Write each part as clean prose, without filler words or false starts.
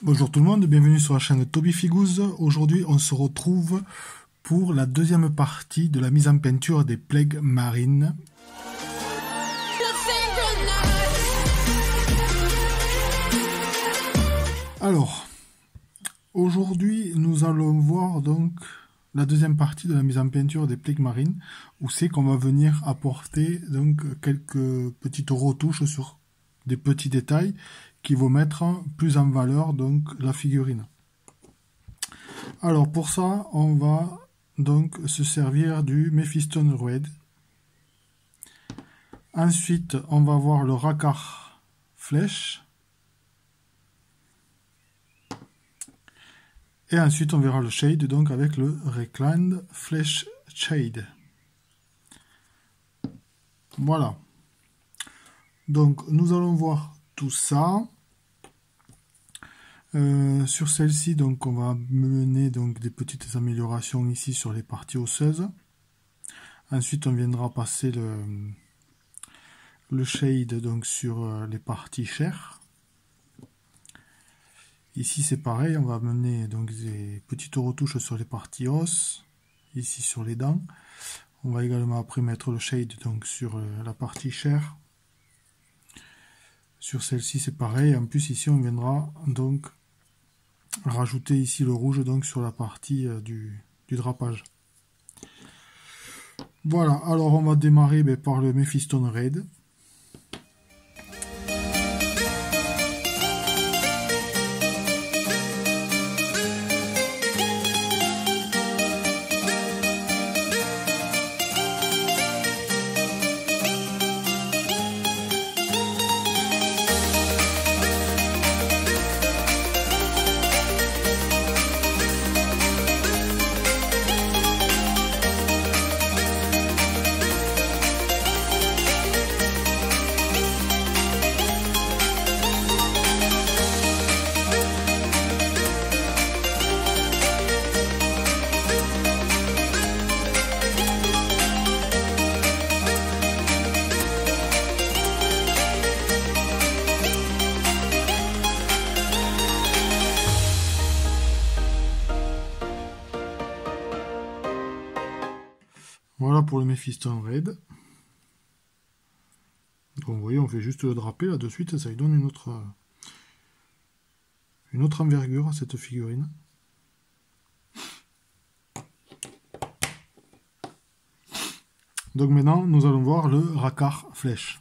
Bonjour tout le monde, bienvenue sur la chaîne Toby Figuz. Aujourd'hui, on se retrouve pour la deuxième partie de la mise en peinture des plagues marines. Alors, aujourd'hui, nous allons voir donc la deuxième partie de la mise en peinture des plagues marines, où c'est qu'on va venir apporter donc quelques petites retouches sur des petits détails qui vont mettre plus en valeur donc la figurine. Alors pour ça, on va donc se servir du Mephiston Red. Ensuite, on va voir le Rakarth Flèche. Et ensuite, on verra le Shade donc avec le Reclined Flèche Shade. Voilà. Donc nous allons voir tout ça. Sur celle-ci, donc on va mener donc des petites améliorations ici sur les parties osseuses. Ensuite, on viendra passer le shade donc sur les parties chairs. Ici, c'est pareil, on va mener donc des petites retouches sur les parties os, ici sur les dents. On va également après mettre le shade donc sur la partie chair. Sur celle-ci, c'est pareil. En plus, ici, on viendra donc rajouter ici le rouge donc sur la partie du drapage. Voilà, alors on va démarrer par le Mephiston Red. Voilà pour le Mephiston Red. Donc vous voyez, on fait juste le drapé là de suite, ça lui donne une autre envergure à cette figurine. Donc maintenant, nous allons voir le Rakarth Flèche.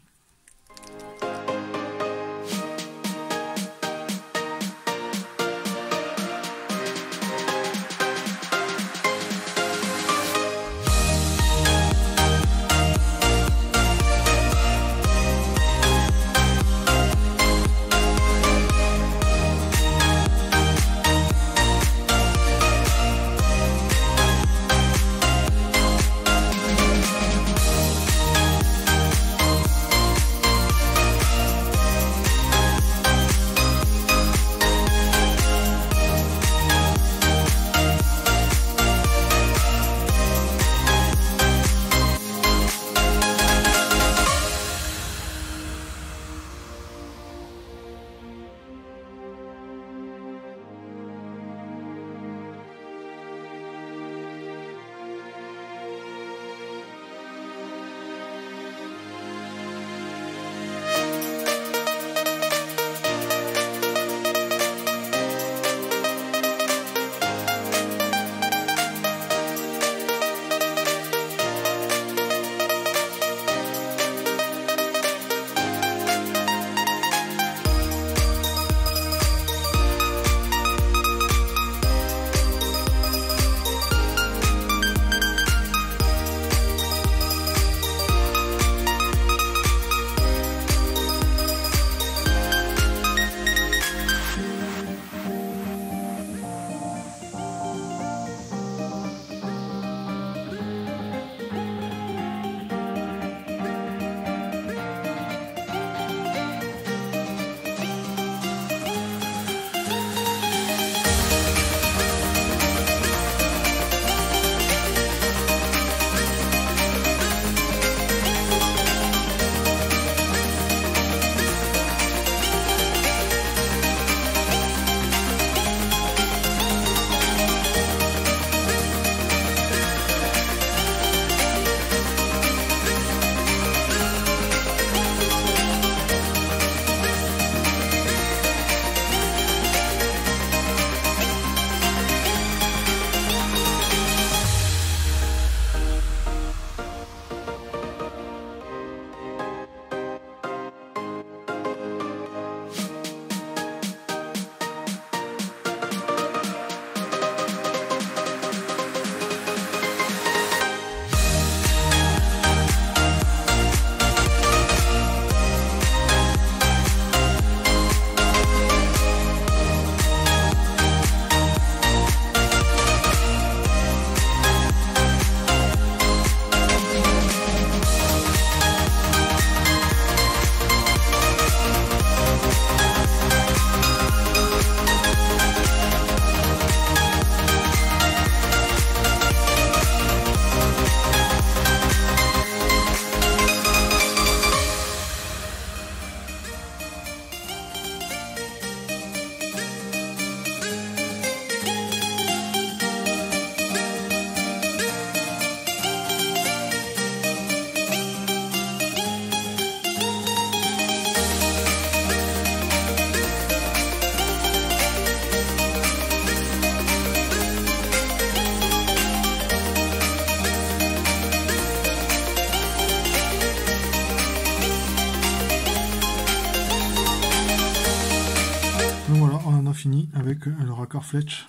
fini avec le raccord Fletch.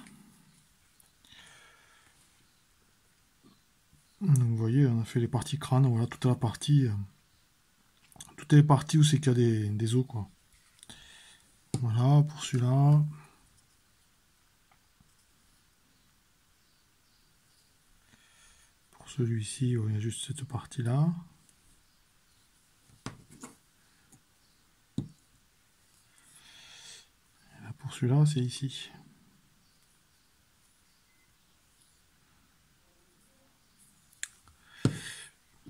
Donc vous voyez, on a fait les parties crâne, voilà, toute la partie, toutes les parties où c'est qu'il y a des os, quoi. Voilà, pour celui-là. Pour celui-ci, il y a juste cette partie-là. Pour celui-là, c'est ici.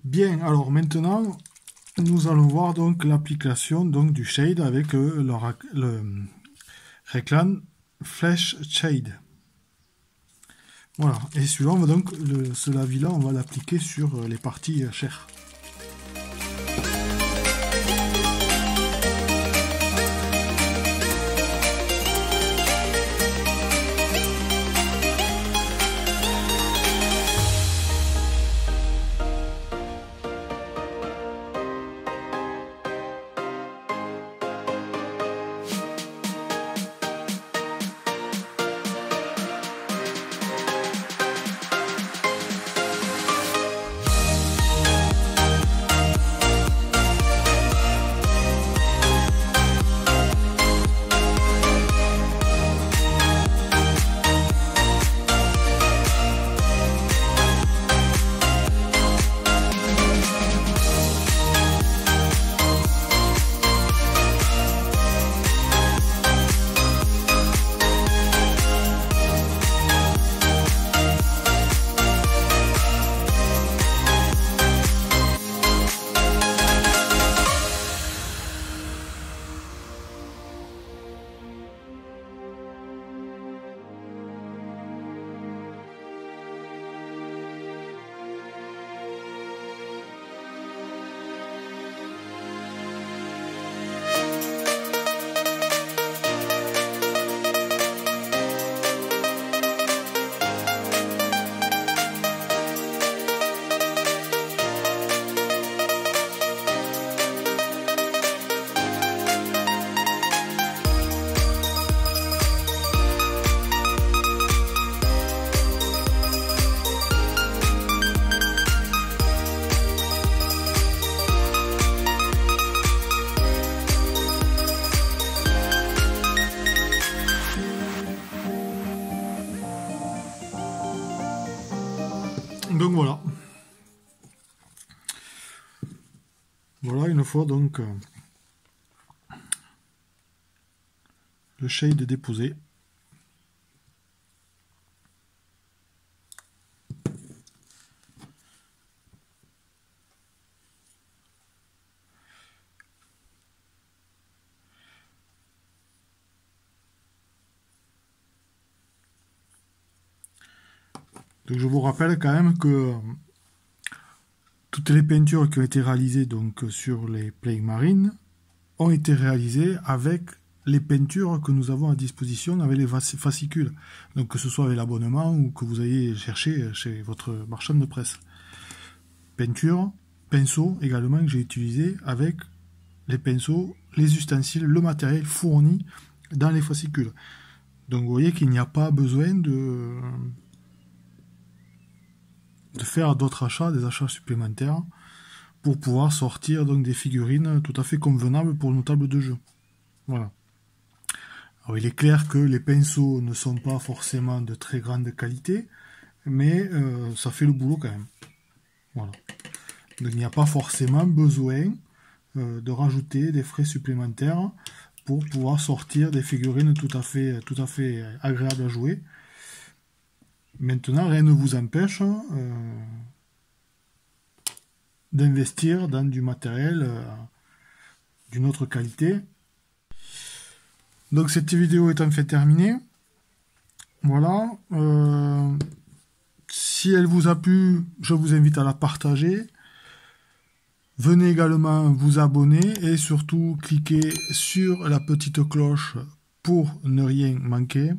Bien, alors maintenant, nous allons voir donc l'application donc du shade avec le Reclan Flash Shade. Voilà, et celui-là, on va donc ce lavis-là, on va l'appliquer sur les parties chères. Donc voilà. Voilà une fois donc le shade déposé. Donc je vous rappelle quand même que toutes les peintures qui ont été réalisées donc sur les Plague Marine ont été réalisées avec les peintures que nous avons à disposition avec les fascicules. Donc que ce soit avec l'abonnement ou que vous ayez cherché chez votre marchand de presse. Peinture, pinceau également que j'ai utilisé avec les pinceaux, les ustensiles, le matériel fourni dans les fascicules. Donc vous voyez qu'il n'y a pas besoin de faire d'autres achats, des achats supplémentaires, pour pouvoir sortir donc des figurines tout à fait convenables pour nos tables de jeu. Voilà. Alors il est clair que les pinceaux ne sont pas forcément de très grande qualité, mais ça fait le boulot quand même. Voilà. Donc il n'y a pas forcément besoin de rajouter des frais supplémentaires pour pouvoir sortir des figurines tout à fait agréables à jouer. Maintenant, rien ne vous empêche d'investir dans du matériel d'une autre qualité. Donc cette vidéo est enfin terminée. Voilà. Si elle vous a plu, je vous invite à la partager. Venez également vous abonner et surtout cliquer sur la petite cloche pour ne rien manquer.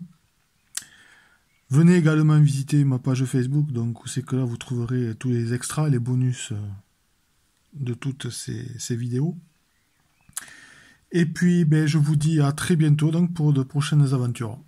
Venez également visiter ma page Facebook, donc où c'est que là vous trouverez tous les extras, les bonus de toutes ces vidéos. Et puis je vous dis à très bientôt donc pour de prochaines aventures.